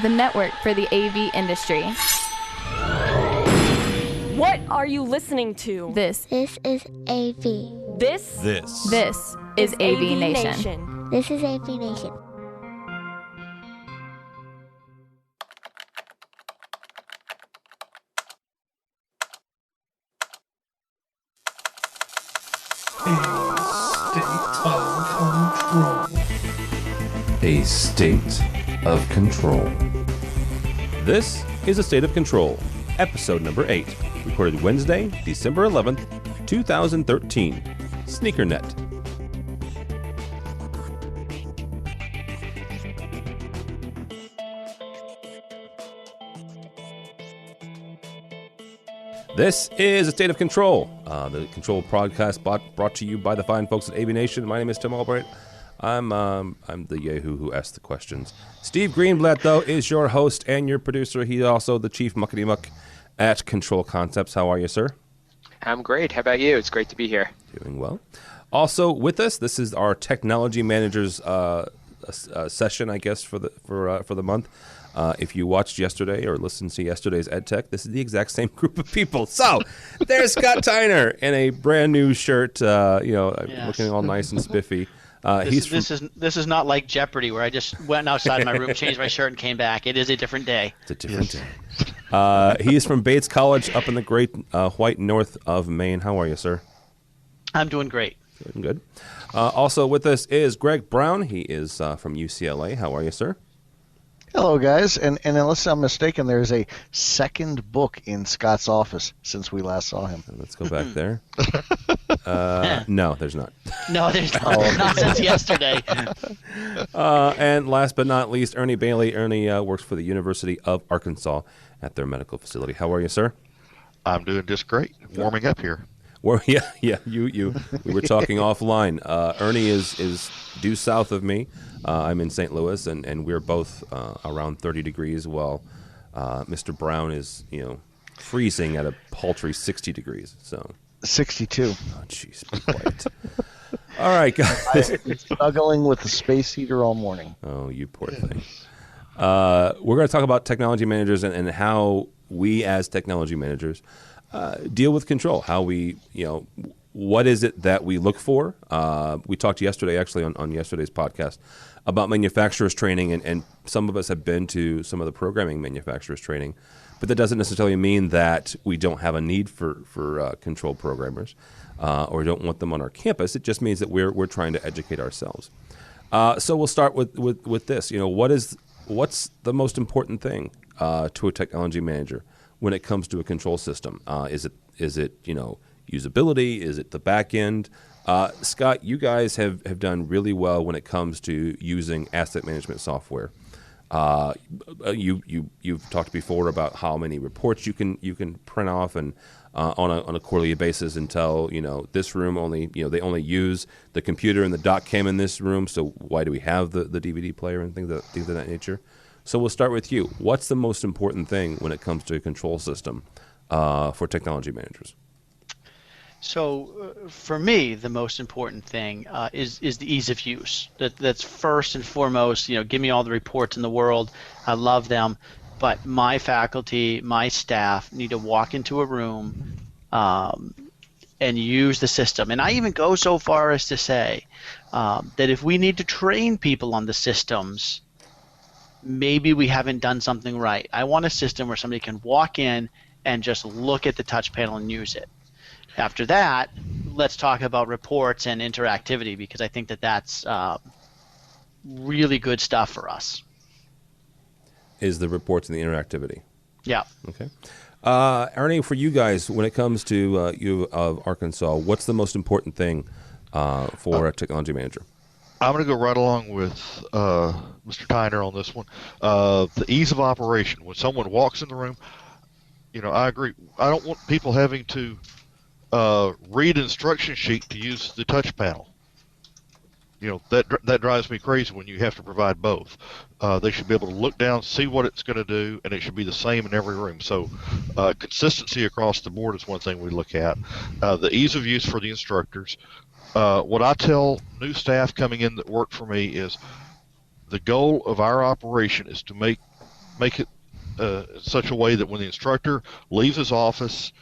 the network for the AV industry. What are you listening to? This is AV. This is AVNation. This is AVNation. A state of control. This is A State of Control, episode number 8, recorded Wednesday, December 11th, 2013. Sneakernet. This is A State of Control, the Control podcast brought to you by the fine folks at AVNation. My name is Tim Albright. I'm the yahoo who asked the questions. Steve Greenblatt, though, is your host and your producer. He's also the chief muckety-muck at Control Concepts. How are you, sir? I'm great. How about you? It's great to be here. Doing well. Also with us, this is our technology managers session, I guess, for the month. If you watched yesterday or listened to yesterday's EdTech, this is the exact same group of people. So there's Scott Tyner in a brand new shirt, yes, looking all nice and spiffy. This is not like Jeopardy, where I just went outside my room, changed my shirt, and came back. It is a different day. It's a different day. He is from Bates College up in the great white north of Maine. How are you, sir? I'm doing great. Doing good. Also with us is Greg Brown. He is from UCLA. How are you, sir? Hello, guys. And unless I'm mistaken, there's a second book in Scott's office since we last saw him. Let's go back there. No, there's not. No, there's not. Not since yesterday. And last but not least, Ernie Bailey. Ernie works for the University of Arkansas at their medical facility. How are you, sir? I'm doing just great. Warming up here. Well, yeah. We were talking offline. Ernie is due south of me. I'm in St. Louis, and we're both around 30 degrees, while Mr. Brown is, freezing at a paltry 60 degrees. So 62. Oh, jeez, be quiet. All right, guys. I've been struggling with the space heater all morning. Oh, you poor thing. We're going to talk about technology managers and how we, as technology managers, deal with control. How we, what is it that we look for? We talked yesterday, actually, on yesterday's podcast, about manufacturers training, and some of us have been to some of the programming manufacturers training, but that doesn't necessarily mean that we don't have a need for control programmers or don't want them on our campus. It just means that we're trying to educate ourselves. So we'll start with this. What's the most important thing to a technology manager when it comes to a control system? Is it usability? Is it the back end? Scott, you guys have done really well when it comes to using asset management software. You've talked before about how many reports you can print off and on a quarterly basis and tell this room only they only use the computer and the dock cam in this room, so why do we have the DVD player and things of that nature? So we'll start with you. What's the most important thing when it comes to a control system for technology managers? So for me, the most important thing is the ease of use. That's first and foremost. Give me all the reports in the world. I love them, but my faculty, my staff need to walk into a room and use the system. And I even go so far as to say that if we need to train people on the systems, maybe we haven't done something right. I want a system where somebody can walk in and just look at the touch panel and use it. After that, let's talk about reports and interactivity, because I think that's really good stuff for us. Is the reports and the interactivity? Yeah. Okay. Ernie, for you guys, when it comes to U of Arkansas, what's the most important thing for a technology manager? I'm going to go right along with Mr. Tyner on this one. The ease of operation. When someone walks in the room, I agree. I don't want people having to read an instruction sheet to use the touch panel. That drives me crazy when you have to provide both. They should be able to look down, see what it's going to do, and it should be the same in every room. So consistency across the board is one thing we look at. The ease of use for the instructors. What I tell new staff coming in that work for me is the goal of our operation is to make make it such a way that when the instructor leaves his office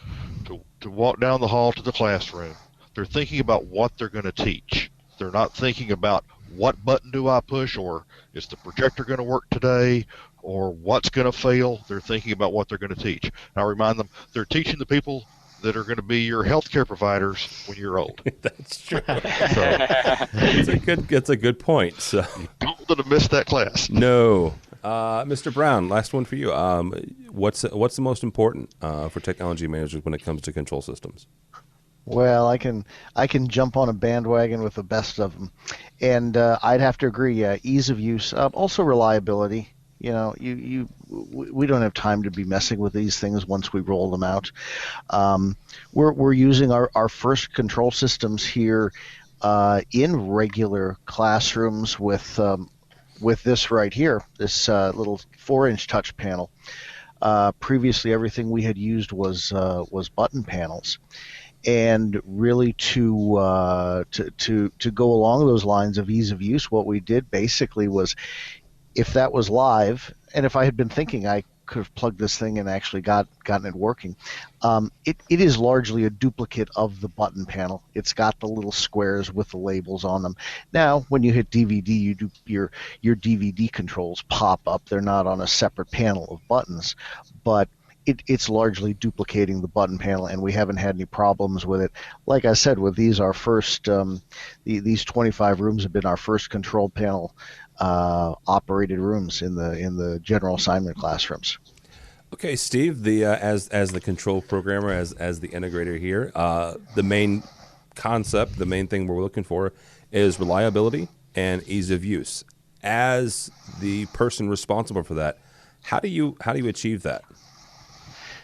to walk down the hall to the classroom, they're thinking about what they're going to teach. They're not thinking about what button do I push, or is the projector going to work today, or what's going to fail. They're thinking about what they're going to teach. And I remind them they're teaching the people that are going to be your healthcare providers when you're old. That's true. That's a good point. So you don't want to miss that class. No. Mr. Brown, last one for you. What's the most important for technology managers when it comes to control systems? Well, I can jump on a bandwagon with the best of them, and I'd have to agree. Ease of use, also reliability. You know, we don't have time to be messing with these things once we roll them out. We're using our first control systems here in regular classrooms with this right here, this little 4-inch touch panel. Previously, everything we had used was button panels. And really to go along those lines of ease of use, what we did basically was, if that was live, and if I had been thinking I could have plugged this thing and actually gotten it working, it is largely a duplicate of the button panel. It's got the little squares with the labels on them. Now, when you hit DVD, you do your DVD controls pop up. They're not on a separate panel of buttons, but it's largely duplicating the button panel, and we haven't had any problems with it. Like I said, with these, our first these 25 rooms have been our first control panel operated rooms in the general assignment classrooms. Okay, Steve, as the control programmer, as the integrator here, the main concept, the main thing we're looking for is reliability and ease of use. As the person responsible for that, how do you achieve that?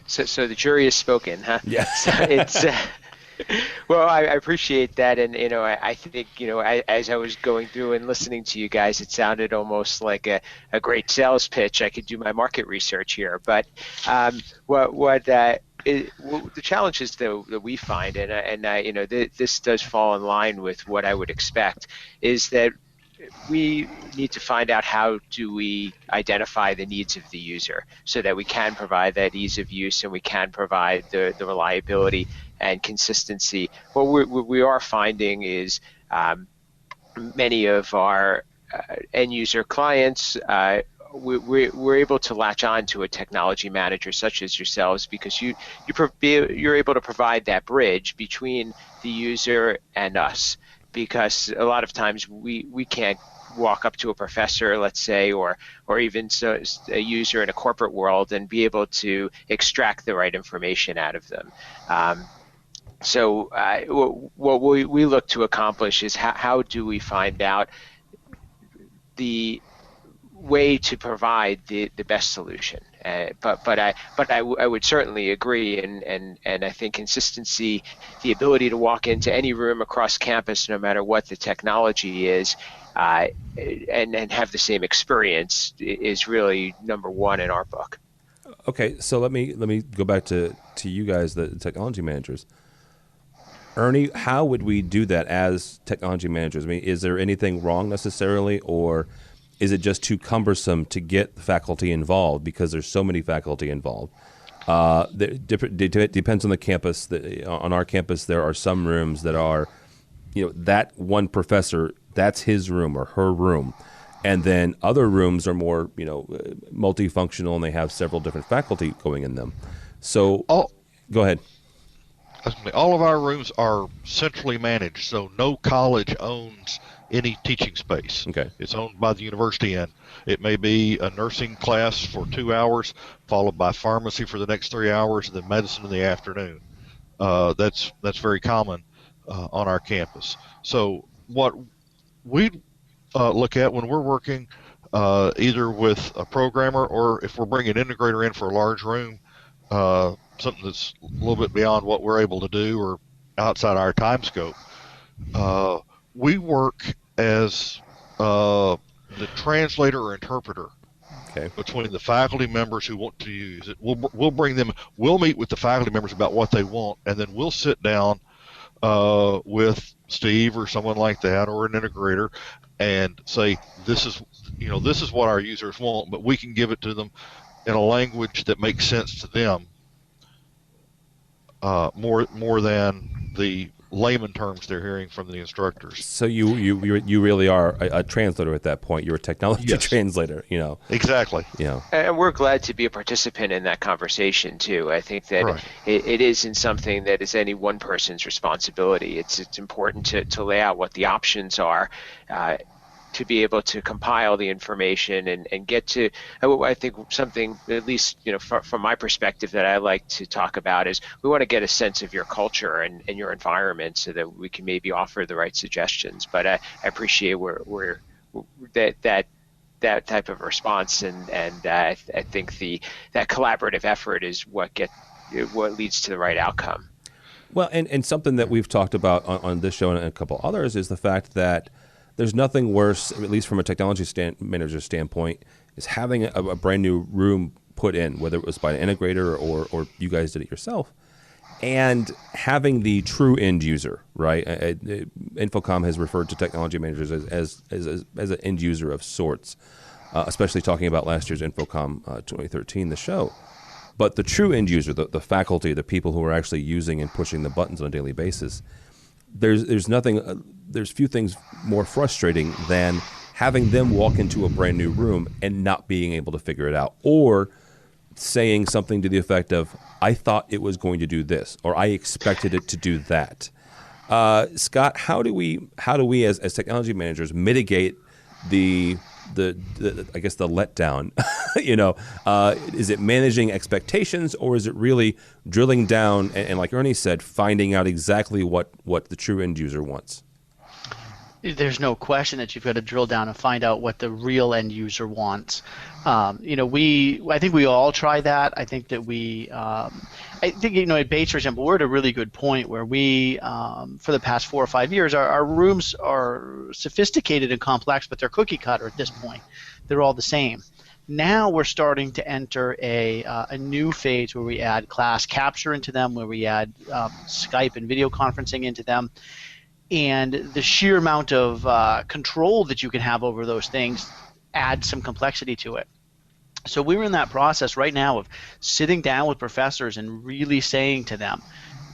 So the jury has spoken, huh? Yeah. So it's well, I appreciate that, and I think as I was going through and listening to you guys, it sounded almost like a great sales pitch. I could do my market research here, but the challenges that we find, and this does fall in line with what I would expect, is that we need to find out how do we identify the needs of the user so that we can provide that ease of use and we can provide the reliability and consistency. What we are finding is many of our end user clients, we're able to latch on to a technology manager such as yourselves because you're able to provide that bridge between the user and us. Because a lot of times we can't walk up to a professor, let's say, or even a user in a corporate world and be able to extract the right information out of them. So what we look to accomplish is how do we find out the way to provide the best solution. But I would certainly agree, and I think consistency, the ability to walk into any room across campus, no matter what the technology is, and have the same experience is really number one in our book. Okay, so let me go back to you guys, the technology managers. Ernie, how would we do that as technology managers? I mean, is there anything wrong necessarily, or is it just too cumbersome to get the faculty involved because there's so many faculty involved? It depends on the campus. On our campus, there are some rooms that are, that one professor, that's his room or her room. And then other rooms are more, multifunctional, and they have several different faculty going in them. So go ahead. All of our rooms are centrally managed, so no college owns any teaching space. Okay. It's owned by the university, and it may be a nursing class for 2 hours, followed by pharmacy for the next 3 hours, and then medicine in the afternoon. That's very common on our campus. So what we look at when we're working either with a programmer or if we're bringing an integrator in for a large room, something that's a little bit beyond what we're able to do or outside our time scope, we work as the translator or interpreter between the faculty members who want to use it. We'll meet with the faculty members about what they want, and then we'll sit down with Steve or someone like that or an integrator and say, this is what our users want, but we can give it to them in a language that makes sense to them, more than the layman terms they're hearing from the instructors. So you really are a translator at that point. You're a technology translator, Exactly. And we're glad to be a participant in that conversation too. I think that it isn't something that is any one person's responsibility. It's important to lay out what the options are, to be able to compile the information and get to, I think something, at least from my perspective, that I like to talk about is we want to get a sense of your culture and your environment so that we can maybe offer the right suggestions. But I appreciate where that type of response, and I think that collaborative effort is what leads to the right outcome. Well, and something that we've talked about on this show and a couple others is the fact that there's nothing worse, at least from a technology manager standpoint, is having a brand new room put in, whether it was by an integrator or you guys did it yourself, and having the true end user, right? Infocom has referred to technology managers as an end user of sorts, especially talking about last year's Infocom 2013, the show. But the true end user, the faculty, the people who are actually using and pushing the buttons on a daily basis, there's few things more frustrating than having them walk into a brand new room and not being able to figure it out, or saying something to the effect of, I thought it was going to do this, or I expected it to do that. Scott, how do we as technology managers mitigate the I guess the letdown? Is it managing expectations, or is it really drilling down and like Ernie said, finding out exactly what the true end user wants? There's no question that you've got to drill down and find out what the real end user wants. I think we all try that. I think that at Bates, for example, we're at a really good point where we, for the past 4 or 5 years, our rooms are sophisticated and complex, but they're cookie cutter at this point. They're all the same. Now we're starting to enter a new phase where we add class capture into them, where we add Skype and video conferencing into them. And the sheer amount of control that you can have over those things adds some complexity to it. So we're in that process right now of sitting down with professors and really saying to them,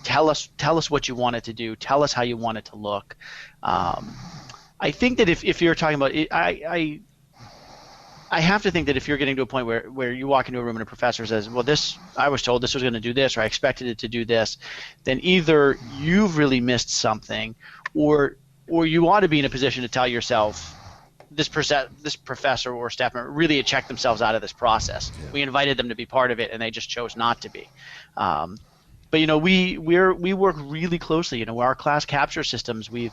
tell us what you want it to do, tell us how you want it to look. I think that if you're talking about it, I have to think that if you're getting to a point where you walk into a room and a professor says, well, I was told this was going to do this, or I expected it to do this, then either you've really missed something, or you ought to be in a position to tell yourself, this professor or staff member really had checked themselves out of this process. Yeah. We invited them to be part of it, and they just chose not to be. But we work really closely. Our class capture systems, we've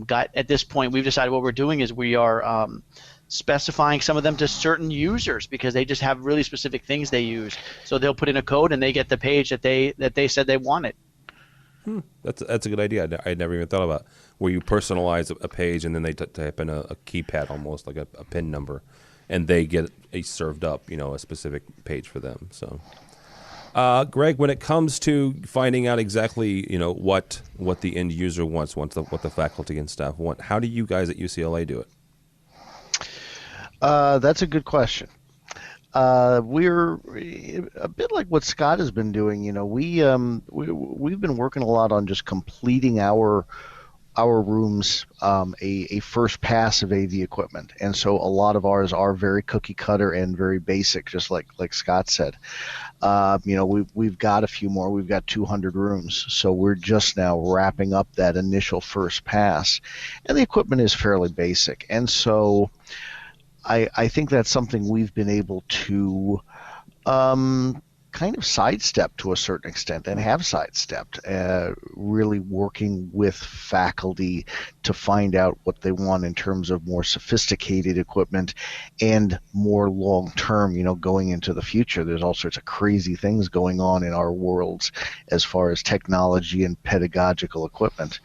got at this point, we've decided what we're doing is we are specifying some of them to certain users because they just have really specific things they use. So they'll put in a code and they get the page that they said they wanted. That's a good idea. I'd never even thought about where you personalize a page and then they type in a keypad, almost like a PIN number, and they get served up, a specific page for them. So, Greg, when it comes to finding out exactly, what the end user wants, what the faculty and staff want, how do you guys at UCLA do it? That's a good question. We're a bit like what Scott has been doing. We've been working a lot on just completing our rooms a first pass of AV equipment, and so a lot of ours are very cookie cutter and very basic, just like Scott said. We've got a few more. We've got 200 rooms, so we're just now wrapping up that initial first pass, and the equipment is fairly basic, and so I think that's something we've been able to kind of sidestep to a certain extent, and have sidestepped, really working with faculty to find out what they want in terms of more sophisticated equipment and more long-term, going into the future. There's all sorts of crazy things going on in our worlds as far as technology and pedagogical equipment.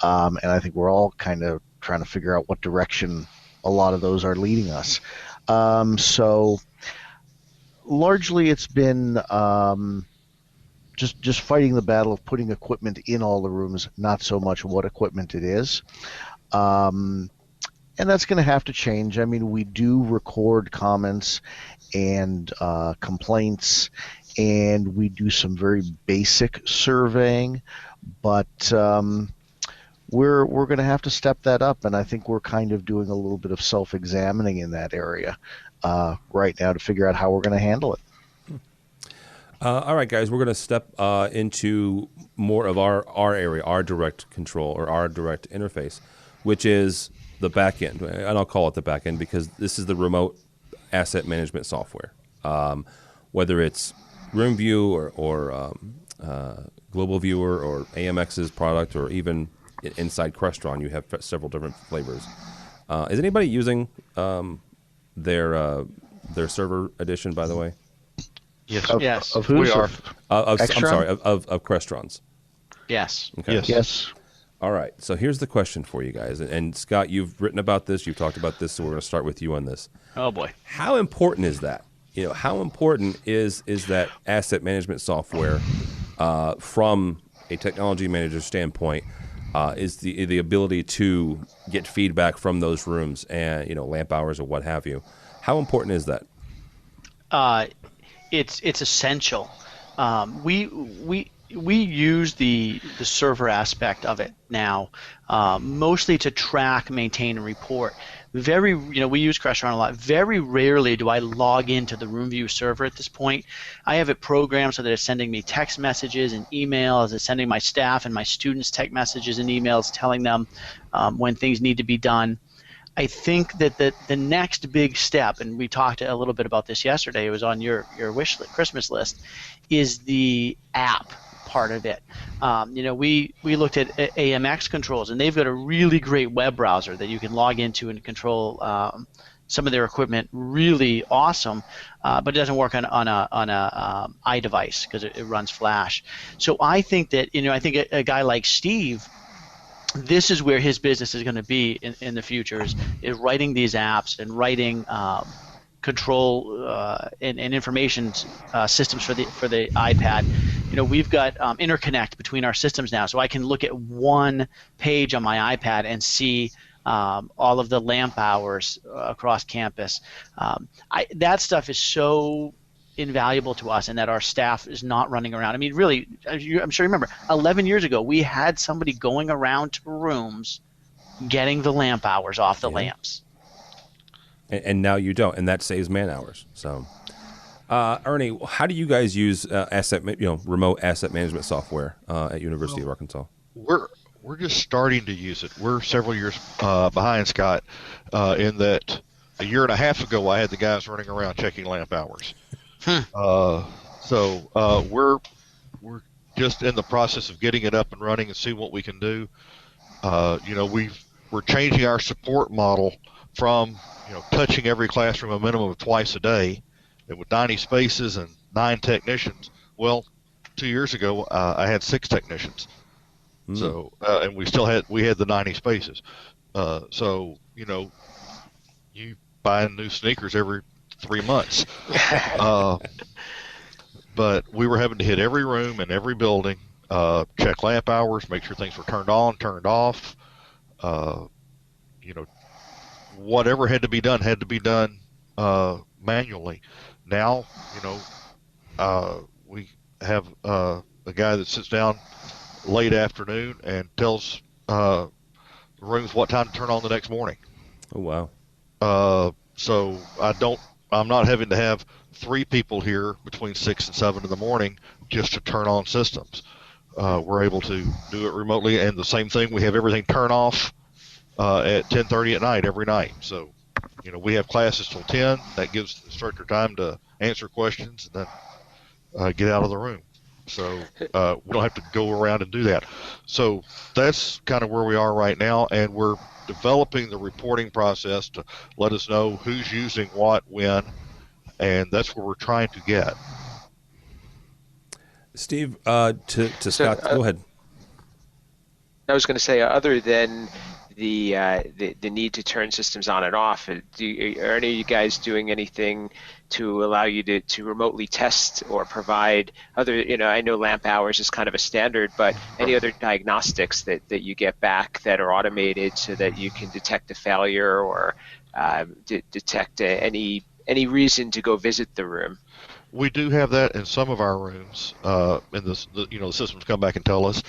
And I think we're all kind of trying to figure out what direction a lot of those are leading us. So largely it's been just fighting the battle of putting equipment in all the rooms, not so much what equipment it is. and that's going to have to change. I mean, we do record comments and complaints, and we do some very basic surveying, but we're going to have to step that up, and I think we're kind of doing a little bit of self-examining in that area right now to figure out how we're going to handle it. All right, guys, we're going to step into more of our area, our direct control or our direct interface, which is the back end. And I'll call it the back end because this is the remote asset management software. Whether it's Room View or Global Viewer or AMX's product or even inside Crestron, you have several different flavors. Is anybody using their server edition, by the way? Yes. Yes. Of whose? We are. I'm Extron? sorry, of Crestron's. Yes. Okay. Yes. Yes. All right. So here's the question for you guys. And Scott, you've written about this. You've talked about this. So we're going to start with you on this. Oh boy. How important is that? How important is that asset management software from a technology manager standpoint? Is the ability to get feedback from those rooms and lamp hours or what have you? How important is that? It's essential. We use the server aspect of it now, mostly to track, maintain, and report. We use Crestron a lot. Very rarely do I log into the RoomView server at this point. I have it programmed so that it's sending me text messages and emails. It's sending my staff and my students text messages and emails telling them when things need to be done. I think that the next big step, and we talked a little bit about this yesterday, it was on your Christmas list, is the app part of it. We looked at AMX controls, and they've got a really great web browser that you can log into and control some of their equipment. Really awesome, but it doesn't work on a iDevice because it runs Flash. So I think that a guy like Steve, this is where his business is going to be in the future is writing these apps and writing control and information systems for the iPad. We've got interconnect between our systems now, so I can look at one page on my iPad and see all of the lamp hours across campus. That stuff is so invaluable to us, and that our staff is not running around. I mean, really, I'm sure you remember 11 years ago we had somebody going around to rooms getting the lamp hours off the lamps, and now you don't, and that saves man hours. So Ernie, how do you guys use remote asset management software at University of Arkansas? We're just starting to use it. We're several years behind Scott in that a year and a half ago I had the guys running around checking lamp hours. So we're just in the process of getting it up and running and see what we can do. We're changing our support model from touching every classroom a minimum of twice a day, and with 90 spaces and 9 technicians. Well, 2 years ago I had 6 technicians, so and we had the 90 spaces. So you buy new sneakers every 3 months. But we were having to hit every room and every building, check lamp hours, make sure things were turned on, turned off. Whatever had to be done manually. Now, we have a guy that sits down late afternoon and tells rooms what time to turn on the next morning. Oh, wow. So I'm not having to have 3 people here between 6 and 7 in the morning just to turn on systems. We're able to do it remotely, and the same thing, we have everything turn off at 10:30 at night every night. So, we have classes till 10. That gives the instructor time to answer questions and then get out of the room. So we don't have to go around and do that. So that's kind of where we are right now, and we're developing the reporting process to let us know who's using what when, and that's where we're trying to get. Steve, to Scott, go ahead. I was going to say, other than the need to turn systems on and off. Are any of you guys doing anything to allow you to remotely test or provide other, I know lamp hours is kind of a standard, but any other diagnostics that you get back that are automated so that you can detect a failure or detect any reason to go visit the room? We do have that in some of our rooms. And the systems come back and tell us.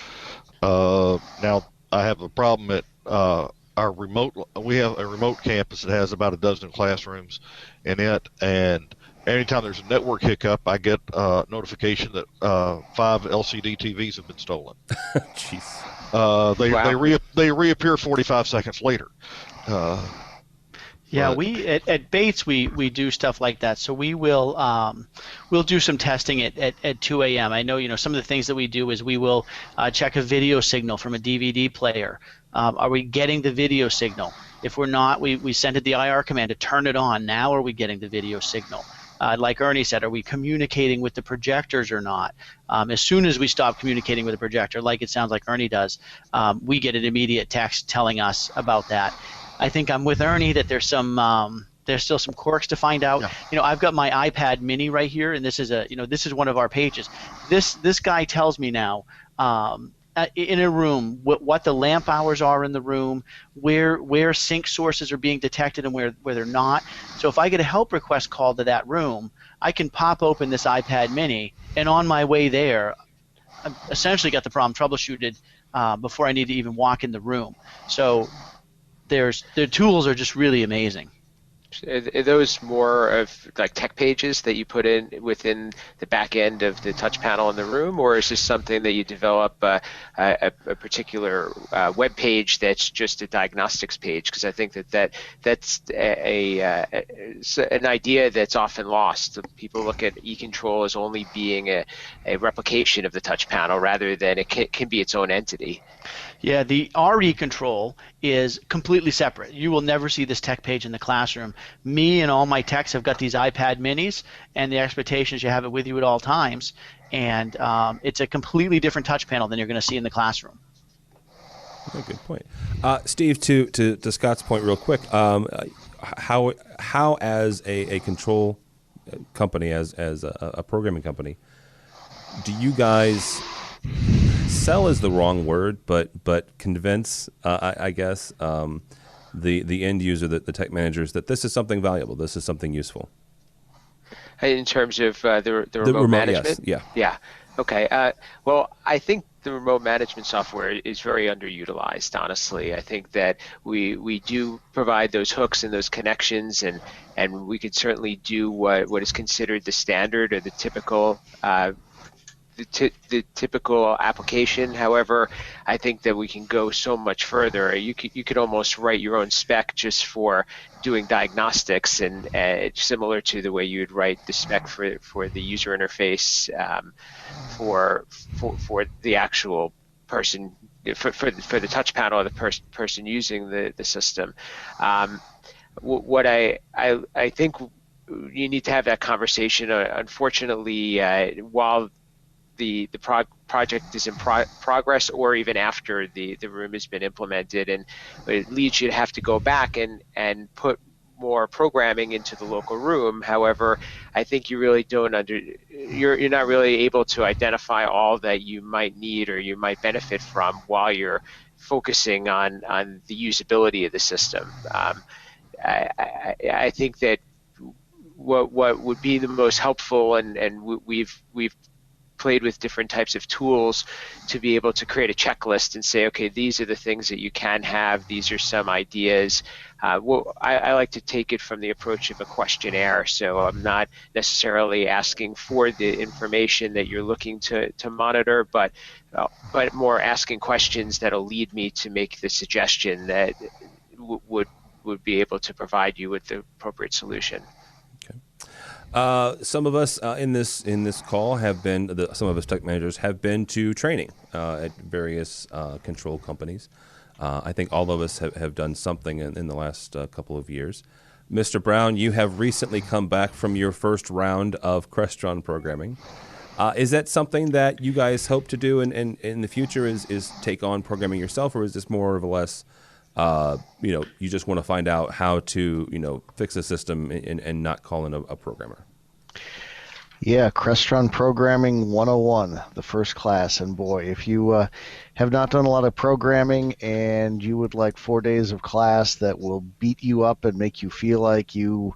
Now, I have a problem at our remote. We have a remote campus that has about a dozen classrooms in it, and anytime there's a network hiccup, I get a notification that 5 LCD TVs have been stolen. Jeez. They reappear 45 seconds later. Yeah, we at Bates we do stuff like that. So we'll do some testing at 2 a.m. I know some of the things that we do is we will check a video signal from a DVD player. Are we getting the video signal? If we're not, we send it the IR command to turn it on. Now are we getting the video signal? Like Ernie said, are we communicating with the projectors or not? As soon as we stop communicating with the projector, like it sounds like Ernie does, we get an immediate text telling us about that. I think I'm with Ernie that there's still some quirks to find out. Yeah. I've got my iPad mini right here, and this is one of our pages. This guy tells me now in a room what the lamp hours are in the room, where sync sources are being detected and where they're not. So if I get a help request called to that room, I can pop open this iPad mini, and on my way there, I've essentially got the problem troubleshooted before I need to even walk in the room. So their tools are just really amazing. Are those more of like tech pages that you put in within the back end of the touch panel in the room, or is this something that you develop a particular web page that's just a diagnostics page? Because I think that's an idea that's often lost. People look at eControl as only being a replication of the touch panel rather than it can be its own entity. Yeah, the RE control is completely separate. You will never see this tech page in the classroom. Me and all my techs have got these iPad minis, and the expectation is you have it with you at all times. And it's a completely different touch panel than you're going to see in the classroom. Okay, good point. Steve, to Scott's point real quick, how as a control company, as a programming company, do you guys sell is the wrong word, but convince, I guess, the end user, the tech managers, that this is something valuable, this is something useful? In terms of the remote management? Yes, yeah. Yeah. Okay. Well, I think the remote management software is very underutilized, honestly. I think that we do provide those hooks and those connections, and we could certainly do what is considered the standard or the typical the typical application. However, I think that we can go so much further. You could almost write your own spec just for doing diagnostics, and similar to the way you would write the spec for the user interface for the actual person, for the touch panel of the person using the system. What I think you need to have that conversation. Unfortunately, while the project is in progress, or even after the room has been implemented, and it leads you to have to go back and put more programming into the local room. However, I think you really you're not really able to identify all that you might need or you might benefit from while you're focusing on the usability of the system. I think that what would be the most helpful, and we've played with different types of tools to be able to create a checklist and say, okay, these are the things that you can have, these are some ideas. I like to take it from the approach of a questionnaire, so I'm not necessarily asking for the information that you're looking to monitor, but more asking questions that'll lead me to make the suggestion that would be able to provide you with the appropriate solution. Some of us in this call have been, some of us tech managers have been to training at various control companies. I think all of us have done something in the last couple of years. Mr. Brown, you have recently come back from your first round of Crestron programming. Is that something that you guys hope to do in the future, is take on programming yourself, or is this more or less you just want to find out how to, fix a system and not call in a programmer. Yeah, Crestron Programming 101, the first class. And boy, if you have not done a lot of programming and you would like 4 days of class that will beat you up and make you feel like you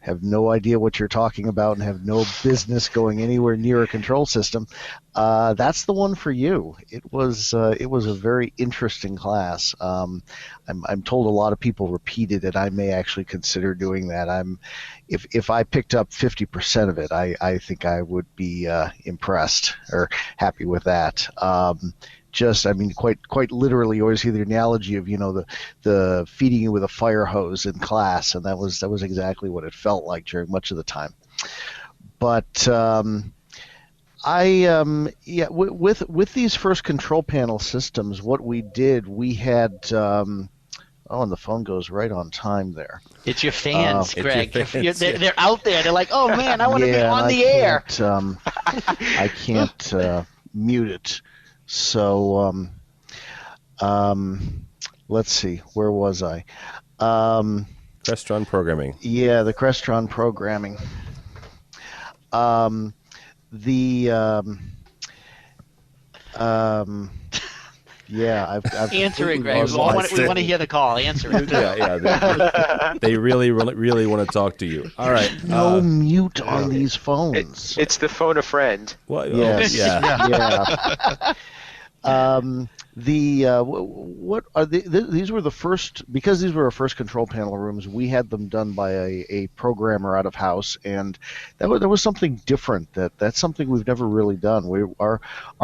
have no idea what you're talking about and have no business going anywhere near a control system, that's the one for you. It was a very interesting class. I'm told a lot of people repeated it. I may actually consider doing that. If I picked up 50% of it, I think I would be impressed or happy with that. Quite literally, you always hear the analogy of, the feeding you with a fire hose in class, and that was exactly what it felt like during much of the time. But with these first control panel systems, what we did, we had. And the phone goes right on time there. It's your fans, Greg. Your fans, they're out there. They're like, oh man, I want to be on the air. I can't mute it. So let's see, where was I? Crestron Programming. Yeah, the Crestron Programming. I've answer it, Greg. We want to hear the call. Answer it. Yeah. They really want to talk to you. All right. No mute on these phones. It's the phone a friend. Well, yes. Yeah. What are these were the first, because these were our first control panel rooms. We had them done by a programmer out of house, and that was something different. That's something we've never really done. Our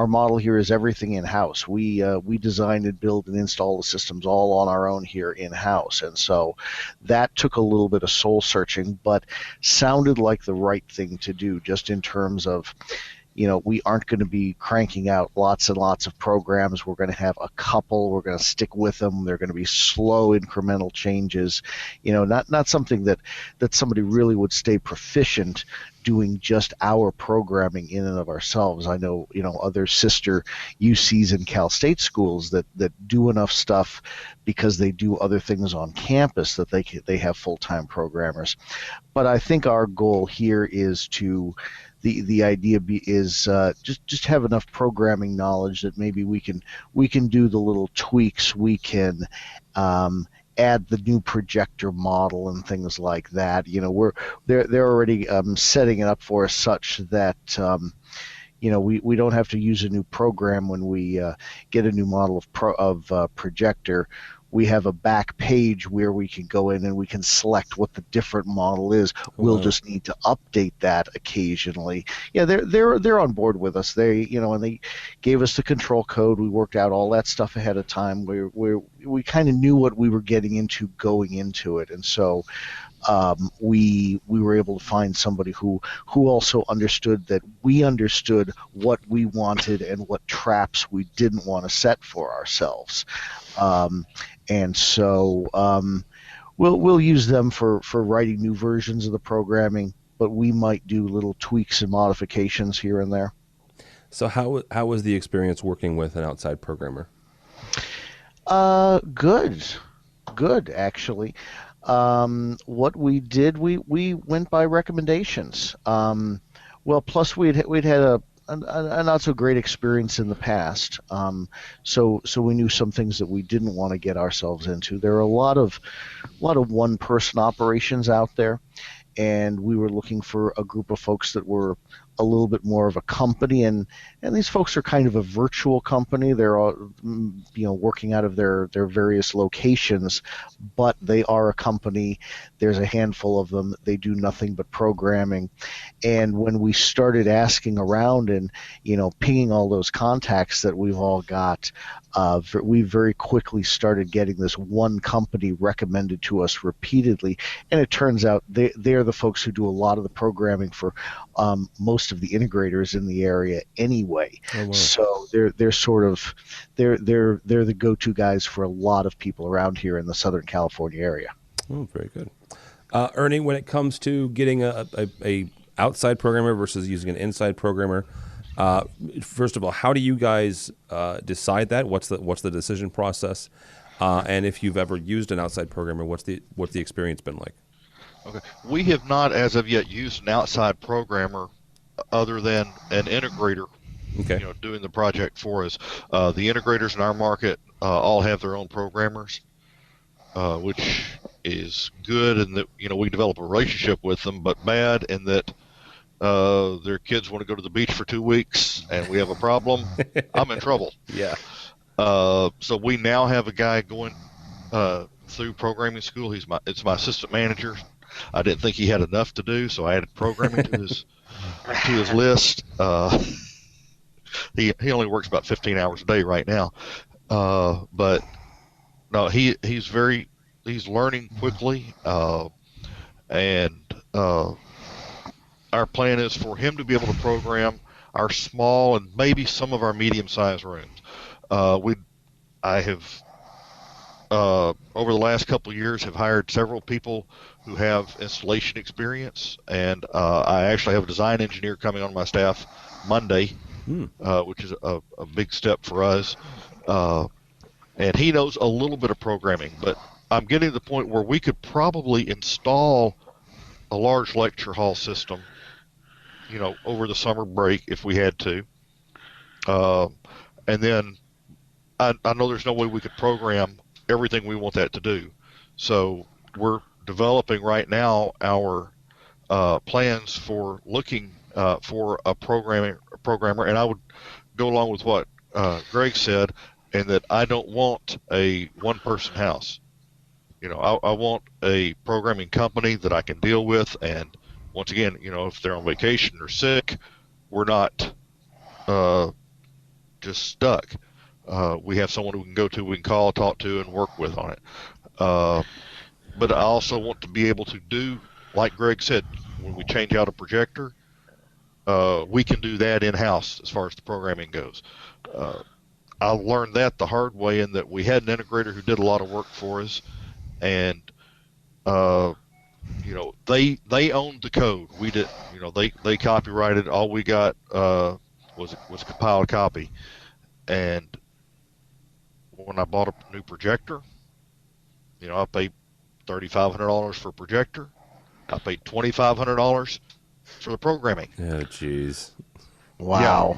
model here is everything in house. We design and build and install the systems all on our own here in house, and so that took a little bit of soul searching, but sounded like the right thing to do, just in terms of, we aren't going to be cranking out lots and lots of programs. We're going to have a couple. We're going to stick with them. They're going to be slow, incremental changes. Not something that somebody really would stay proficient doing just our programming in and of ourselves. I know, other sister UCs and Cal State schools that do enough stuff because they do other things on campus that they have full-time programmers. But I think our goal here is to the idea is just have enough programming knowledge that maybe we can do the little tweaks. We can add the new projector model and things like that. They're already setting it up for us such that we don't have to use a new program when we get a new model of projector. We have a back page where we can go in and we can select what the different model is. We'll just need to update that occasionally. Yeah, they're on board with us. And they gave us the control code. We worked out all that stuff ahead of time. We kind of knew what we were getting into going into it, and so we were able to find somebody who also understood that we understood what we wanted and what traps we didn't want to set for ourselves. And so we'll use them for writing new versions of the programming, but we might do little tweaks and modifications here and there. So how was the experience working with an outside programmer? Good actually. What we did, we went by recommendations. Plus we'd had a not so great experience in the past. So we knew some things that we didn't want to get ourselves into. There are a lot of one-person operations out there, and we were looking for a group of folks that were a little bit more of a company, and these folks are kind of a virtual company. They're all, working out of their various locations, but they are a company. There's a handful of them. They do nothing but programming. And when we started asking around and, pinging all those contacts that we've all got, we very quickly started getting this one company recommended to us repeatedly. And it turns out they're the folks who do a lot of the programming for most of the integrators in the area anyway. Oh, wow. So they're sort of they're the go-to guys for a lot of people around here in the Southern California area. Oh, very good. Ernie, when it comes to getting a outside programmer versus using an inside programmer, first of all, how do you guys decide that? What's the decision process? And if you've ever used an outside programmer, what's the experience been like? Okay. We have not, as of yet, used an outside programmer other than an integrator. Okay. Doing the project for us. The integrators in our market all have their own programmers, which is good in that we develop a relationship with them, but bad in that their kids want to go to the beach for 2 weeks and we have a problem. I'm in trouble. Yeah. So we now have a guy going through programming school. It's my assistant manager. I didn't think he had enough to do, so I added programming to his list. He only works about 15 hours a day right now, but no, he's learning quickly, and our plan is for him to be able to program our small and maybe some of our medium-sized rooms. I have over the last couple of years have hired several people who have installation experience, and I actually have a design engineer coming on my staff Monday. Which is a big step for us. And he knows a little bit of programming, but I'm getting to the point where we could probably install a large lecture hall system, over the summer break if we had to. And then I know there's no way we could program everything we want that to do. So we're developing right now our plans for looking for a programmer, and I would go along with what Greg said, and that I don't want a one-person house. I want a programming company that I can deal with, and once again, if they're on vacation or sick, we're not just stuck. We have someone we can go to, we can call, talk to, and work with on it. But I also want to be able to do, like Greg said, when we change out a projector, we can do that in-house as far as the programming goes. I learned that the hard way in that we had an integrator who did a lot of work for us, and they owned the code. We did, they copyrighted. All we got was a compiled copy. And when I bought a new projector, I paid $3,500 for a projector. I paid $2,500 for the programming. Oh, jeez. Wow.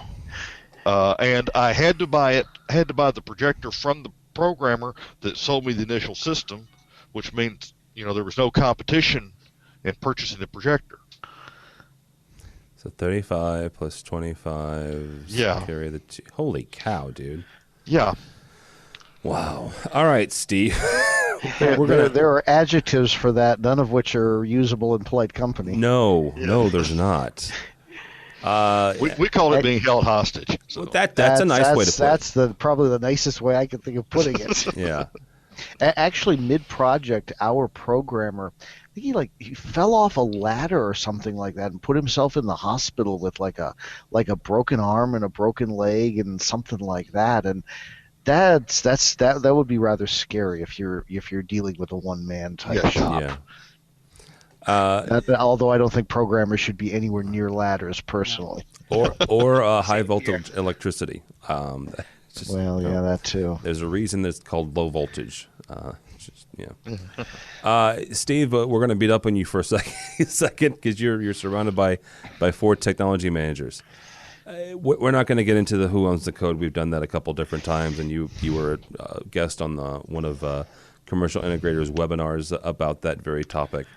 Yeah. And I had to buy the projector from the programmer that sold me the initial system, which means, there was no competition in purchasing the projector. So 35 plus 25. Yeah. Carry the holy cow, dude. Yeah. Wow. All right, Steve. There are adjectives for that, none of which are usable in polite company. No, there's not. We call it being held hostage. So. That's a nice way to put it. That's probably the nicest way I can think of putting it. Yeah. Actually, mid-project, our programmer, I think he fell off a ladder or something like that and put himself in the hospital with like a broken arm and a broken leg and something like that. And that would be rather scary if you're dealing with a one-man type shop. Yeah. Although I don't think programmers should be anywhere near ladders personally. Or high voltage electricity. That too. There's a reason that's called low voltage. Steve, we're going to beat up on you for a second because you're surrounded by 4 technology managers. We're not going to get into the who owns the code. We've done that a couple different times, and you were a guest on one of Commercial Integrators webinars about that very topic.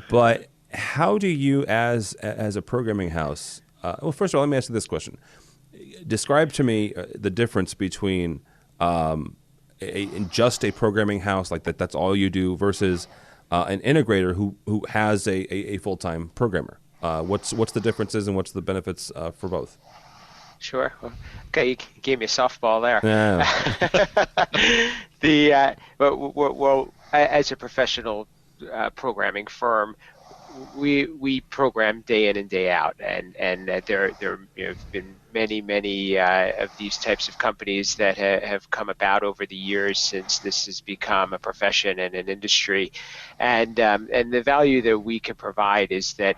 But how do you, as a programming house, well, first of all, let me ask you this question. Describe to me the difference between just a programming house like that's all you do versus an integrator who has a full-time programmer. What's the differences and what's the benefits for both? Sure. Okay, you gave me a softball there. Yeah. Well, as a professional programming firm, we program day in and day out, and there have been many of these types of companies that have come about over the years since this has become a profession and an industry, and the value that we can provide is that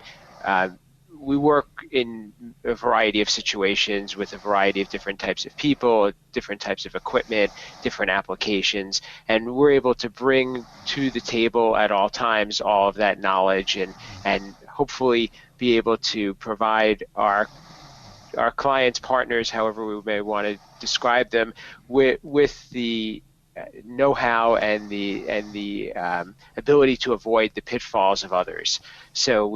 we work in a variety of situations with a variety of different types of people, different types of equipment, different applications, and we're able to bring to the table at all times all of that knowledge and hopefully be able to provide our clients, partners, however we may want to describe them, with the know-how and the ability to avoid the pitfalls of others. So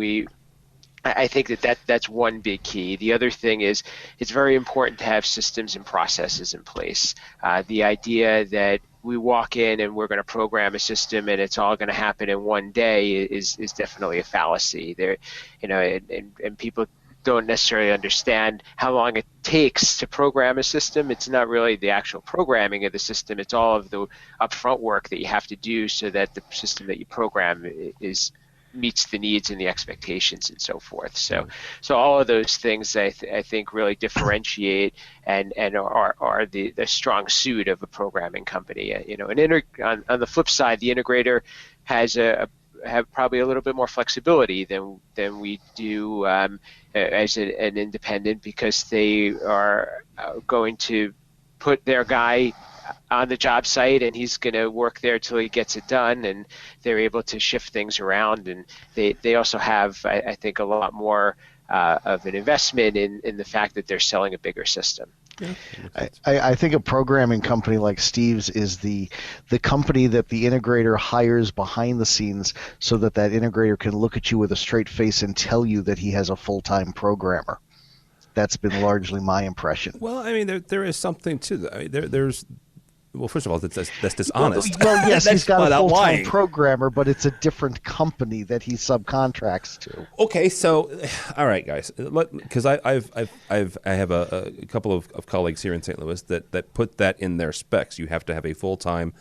I think that's one big key. The other thing is it's very important to have systems and processes in place. The idea that we walk in and we're going to program a system and it's all going to happen in one day is definitely a fallacy. There, and people don't necessarily understand how long it takes to program a system. It's not really the actual programming of the system. It's all of the upfront work that you have to do so that the system that you program meets the needs and the expectations and so forth. So all of those things I think really differentiate and are the strong suit of a programming company. On the flip side, the integrator have probably a little bit more flexibility than we do as an independent, because they are going to put their guy on the job site and he's going to work there till he gets it done, and they're able to shift things around, and they also have, I think, a lot more of an investment in the fact that they're selling a bigger system. Yeah. I think a programming company like Steve's is the company that the integrator hires behind the scenes so that integrator can look at you with a straight face and tell you that he has a full-time programmer. That's been largely my impression. Well, I mean, there is something to that. I mean, there's well, first of all, that's dishonest. Well, yes, he's got a full-time lying. programmer, but it's a different company that he subcontracts to. Okay, so all right, guys, because I have a couple of colleagues here in St. Louis that put that in their specs. You have to have a full-time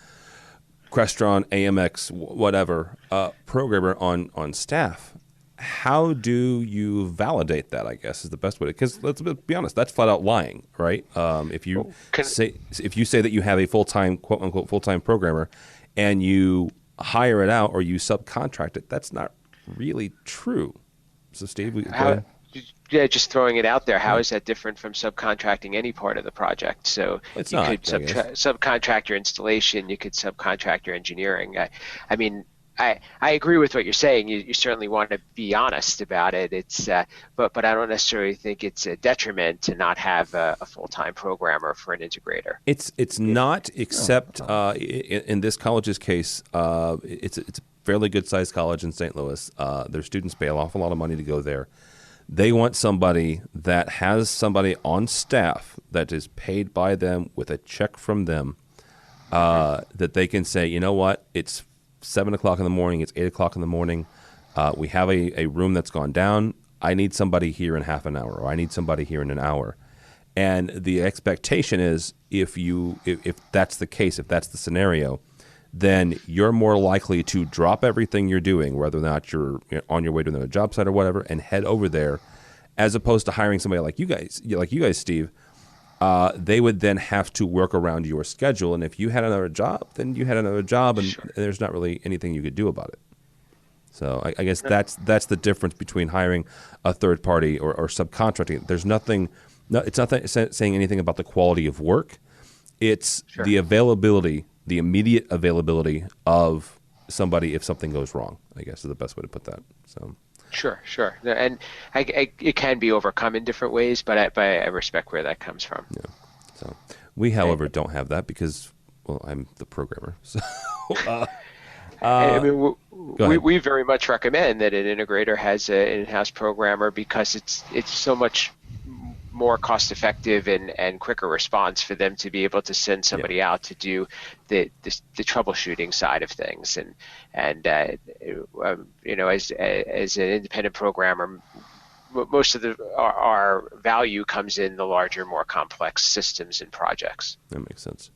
Crestron, AMX, whatever programmer on staff. How do you validate that, I guess, is the best way to, because let's be honest, that's flat out lying, right? If you say that you have a full-time, quote unquote, full-time programmer and you hire it out or you subcontract it, that's not really true. So Steve, just throwing it out there, how is that different from subcontracting any part of the project? So could subcontract your installation, you could subcontract your engineering. I mean, I agree with what you're saying. You certainly want to be honest about it. It's but I don't necessarily think it's a detriment to not have a full-time programmer for an integrator. It's not, except in this college's case, it's a fairly good-sized college in St. Louis. Their students pay an awful lot of money to go there. They want somebody that has somebody on staff that is paid by them with a check from them, that they can say, you know what, it's 7 o'clock in the morning, it's 8 o'clock in the morning, we have a room that's gone down, I need somebody here in half an hour, or I need somebody here in an hour. And the expectation is if that's the case, if that's the scenario, then you're more likely to drop everything you're doing, whether or not you're on your way to another job site or whatever, and head over there, as opposed to hiring somebody like you guys, Steve. They would then have to work around your schedule, and if you had another job, then you had another job, and there's not really anything you could do about it. So I guess that's the difference between hiring a third party or subcontracting. There's nothing. No, it's not saying anything about the quality of work. It's the availability, the immediate availability of somebody if something goes wrong, I guess is the best way to put that. So. Sure. And it can be overcome in different ways, but I respect where that comes from. Yeah. So we, however, don't have that because, well, I'm the programmer. So, I mean, we very much recommend that an integrator has an in-house programmer because it's so much more cost-effective and quicker response for them to be able to send somebody out to do the troubleshooting side of things, and as an independent programmer, most of our value comes in the larger, more complex systems and projects. That makes sense.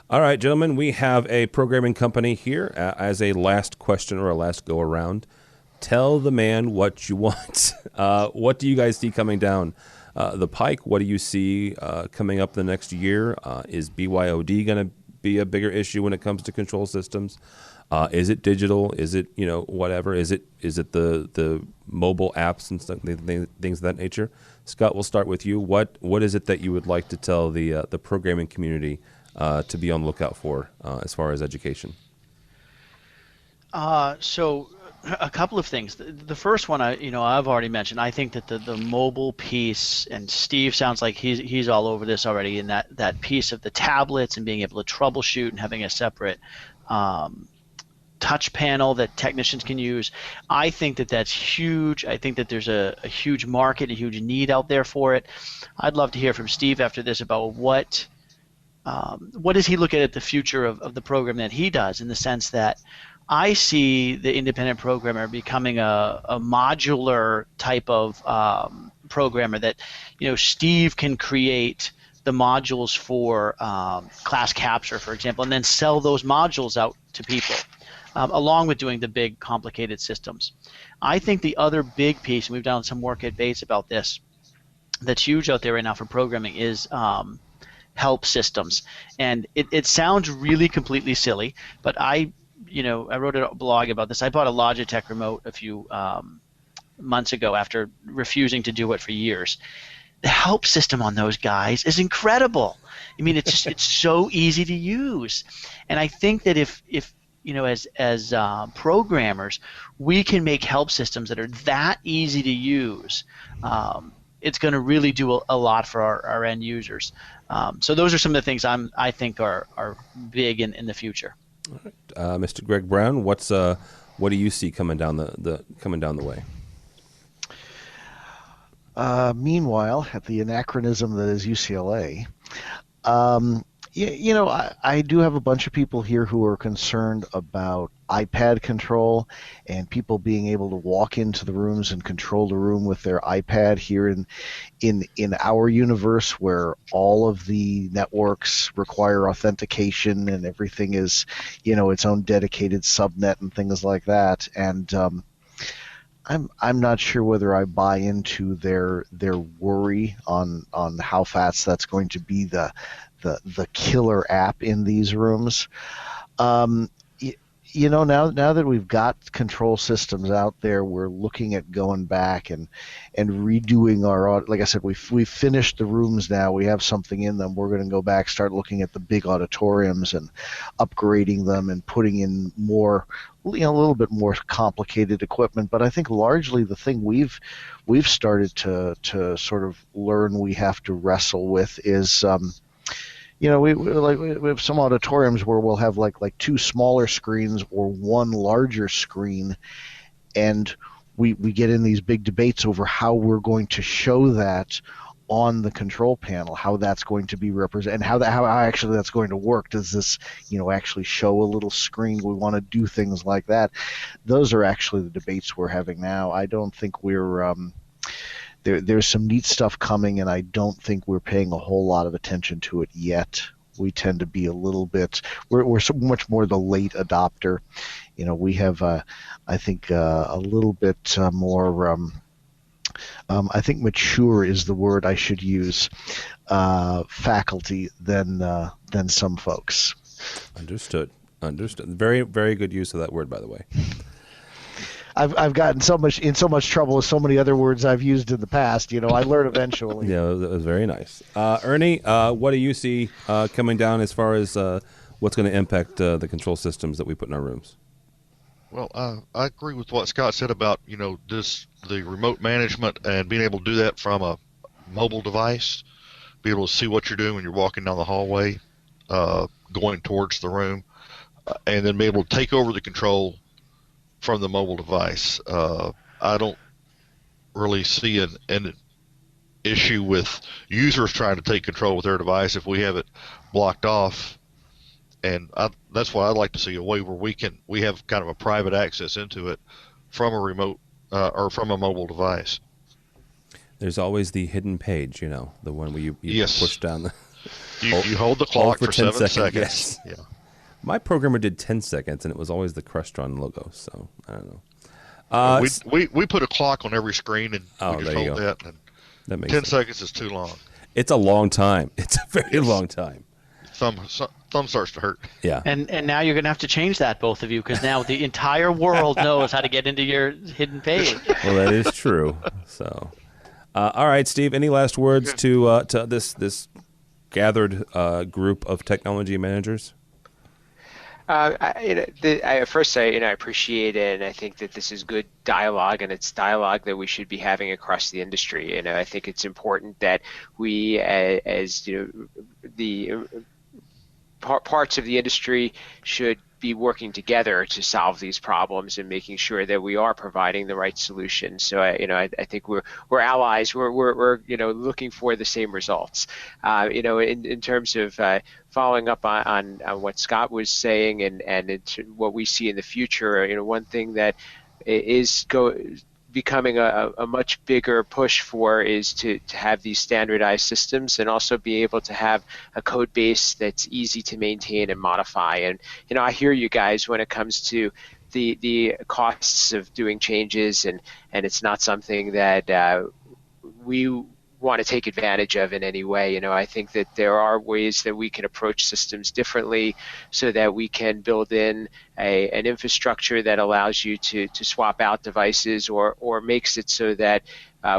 All right, gentlemen, we have a programming company here. As a last question or a last go around, tell the man what you want. What do you guys see coming down the pike? What do you see coming up the next year? Is BYOD going to be a bigger issue when it comes to control systems? Is it digital? Is it whatever? Is it the mobile apps and stuff, things of that nature? Scott, we'll start with you. What is it that you would like to tell the programming community to be on the lookout for as far as education? So a couple of things. The first one, I've already mentioned. I think that the mobile piece, and Steve sounds like he's all over this already, and that piece of the tablets and being able to troubleshoot and having a separate touch panel that technicians can use. I think that that's huge. I think that there's a huge market, a huge need out there for it. I'd love to hear from Steve after this about what does he look at the future of the program that he does, in the sense that I see the independent programmer becoming a modular type of programmer that, Steve can create the modules for class capture, for example, and then sell those modules out to people, along with doing the big complicated systems. I think the other big piece, and we've done some work at Bates about this, that's huge out there right now for programming is help systems. And it sounds really completely silly, but I wrote a blog about this. I bought a Logitech remote a few months ago after refusing to do it for years. The help system on those guys is incredible. I mean, it's so easy to use. And I think that if as programmers, we can make help systems that are that easy to use, it's going to really do a lot for our end users. So those are some of the things I think are big in the future. All right. Mr. Greg Brown, what do you see coming down the way? Meanwhile, at the anachronism that is UCLA, I do have a bunch of people here who are concerned about iPad control and people being able to walk into the rooms and control the room with their iPad here in our universe, where all of the networks require authentication and everything is, its own dedicated subnet and things like that. And I'm not sure whether I buy into their worry on how fast that's going to be the killer app in these rooms. Now that we've got control systems out there, we're looking at going back and redoing our, like I said, we've finished the rooms now. We have something in them. We're going to go back, start looking at the big auditoriums and upgrading them and putting in more, a little bit more complicated equipment. But I think largely the thing we've started to sort of learn we have to wrestle with is we have some auditoriums where we'll have like two smaller screens or one larger screen, and we get in these big debates over how we're going to show that on the control panel, how that's going to be represented, and how actually that's going to work. Does this actually show a little screen? We want to do things like that. Those are actually the debates we're having now. I don't think we're There's some neat stuff coming, and I don't think we're paying a whole lot of attention to it yet. We tend to be a little bit we're so much more the late adopter. We have I think a little bit more I think mature is the word I should use, faculty than some folks. Understood. Very, very good use of that word, by the way. I've gotten in so much trouble with so many other words I've used in the past. I learn eventually. Yeah, that was very nice. Ernie, what do you see coming down as far as what's going to impact the control systems that we put in our rooms? Well, I agree with what Scott said about the remote management and being able to do that from a mobile device, be able to see what you're doing when you're walking down the hallway, going towards the room, and then be able to take over the control from the mobile device. I don't really see an issue with users trying to take control with their device if we have it blocked off. And that's why I'd like to see a way where we have kind of a private access into it from a remote or from a mobile device. There's always the hidden page, the one where you yes. push down the... You hold the clock for 7 seconds. Yes. Yeah. My programmer did 10 seconds, and it was always the Crestron logo, so I don't know. We put a clock on every screen, and we just hold that. And that makes 10 sense. seconds is too long. It's a long time. It's a very long time. thumb starts to hurt. Yeah. And now you're going to have to change that, both of you, because now the entire world knows how to get into your hidden page. Well, that is true. So, all right, Steve. Any last words to this gathered group of technology managers? First, I appreciate it, and I think that this is good dialogue, and it's dialogue that we should be having across the industry. I think it's important that we, as the parts of the industry, should be working together to solve these problems and making sure that we are providing the right solution. So I think we're allies. We're looking for the same results. In terms of following up on what Scott was saying and what we see in the future, one thing that is becoming a much bigger push for is to have these standardized systems and also be able to have a code base that's easy to maintain and modify. And I hear you guys when it comes to the costs of doing changes, and it's not something that we want to take advantage of in any way. I think that there are ways that we can approach systems differently so that we can build in an infrastructure that allows you to swap out devices or makes it so that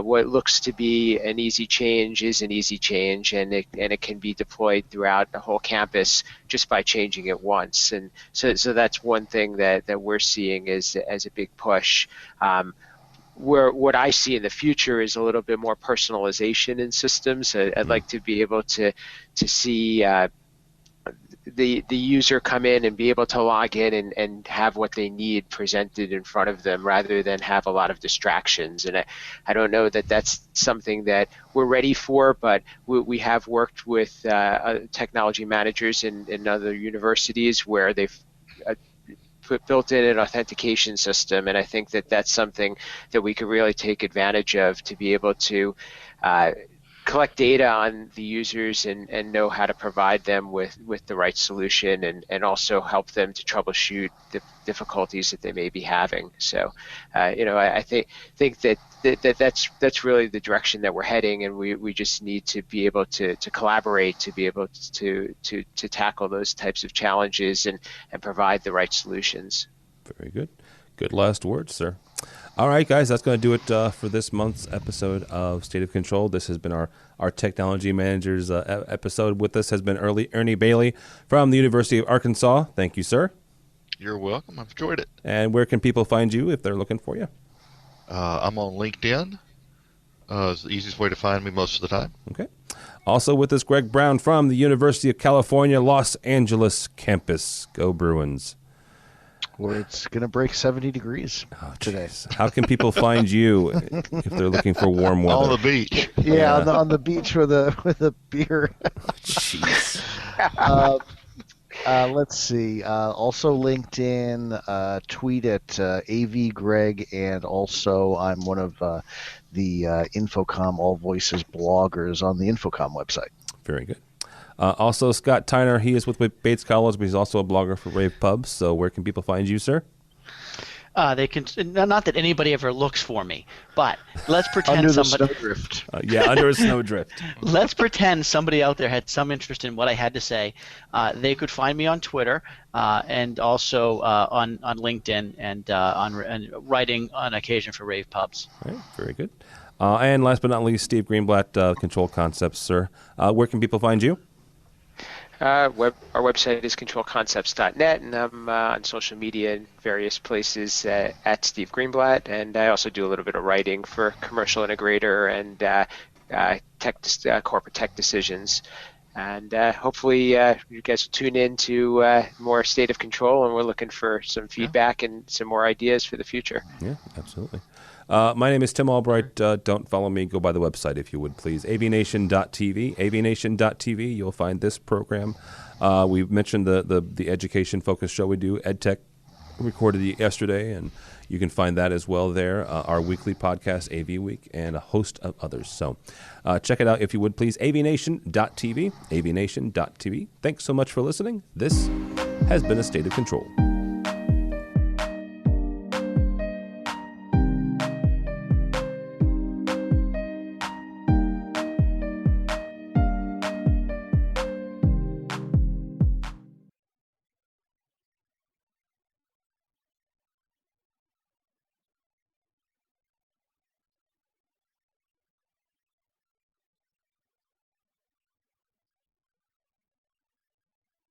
what looks to be an easy change is an easy change, and it can be deployed throughout the whole campus just by changing it once. And so that's one thing that we're seeing as a big push. What I see in the future is a little bit more personalization in systems. I'd like to be able to see the user come in and be able to log in and have what they need presented in front of them rather than have a lot of distractions. And I don't know that that's something that we're ready for, but we have worked with technology managers in other universities where they've built in an authentication system, and I think that that's something that we could really take advantage of to be able to collect data on the users and know how to provide them with the right solution and also help them to troubleshoot the difficulties that they may be having. So, I think that's really the direction that we're heading, and we just need to be able to collaborate to be able to tackle those types of challenges and provide the right solutions. Very good. Good last words, sir. All right, guys, that's going to do it for this month's episode of State of Control. This has been our technology managers episode. With us has been Ernie Bailey from the University of Arkansas. Thank you, sir. You're welcome. I've enjoyed it. And where can people find you if they're looking for you? I'm on LinkedIn. It's the easiest way to find me most of the time. Okay. Also with us, Greg Brown from the University of California, Los Angeles campus. Go Bruins. Where it's going to break 70 degrees today. How can people find you if they're looking for warm weather? On the beach. Yeah. On the beach with a beer. Jeez. Let's see. Also LinkedIn, tweet at avgreg, and also I'm one of the Infocom All Voices bloggers on the Infocom website. Very good. Also, Scott Tyner, he is with Bates College, but he's also a blogger for Rave Pubs. So where can people find you, sir? They can, not that anybody ever looks for me, but let's pretend under the somebody. snowdrift. Under a snowdrift. Let's pretend somebody out there had some interest in what I had to say. They could find me on Twitter and also on LinkedIn and writing on occasion for Rave Pubs. All right, very good. And last but not least, Steve Greenblatt, Control Concepts, sir. Where can people find you? Our website is controlconcepts.net, and I'm on social media in various places at Steve Greenblatt, and I also do a little bit of writing for Commercial Integrator and Corporate Tech Decisions. And hopefully you guys will tune in to more State of Control, and we're looking for some feedback and some more ideas for the future. Yeah, absolutely. My name is Tim Albright. Don't follow me. Go by the website, if you would, please. AVNation.tv. AVNation.tv. You'll find this program. We mentioned the education-focused show we do, EdTech, recorded yesterday, and you can find that as well there. Our weekly podcast, AV Week, and a host of others. So check it out, if you would, please. AVNation.tv. AVNation.tv. Thanks so much for listening. This has been A State of Control.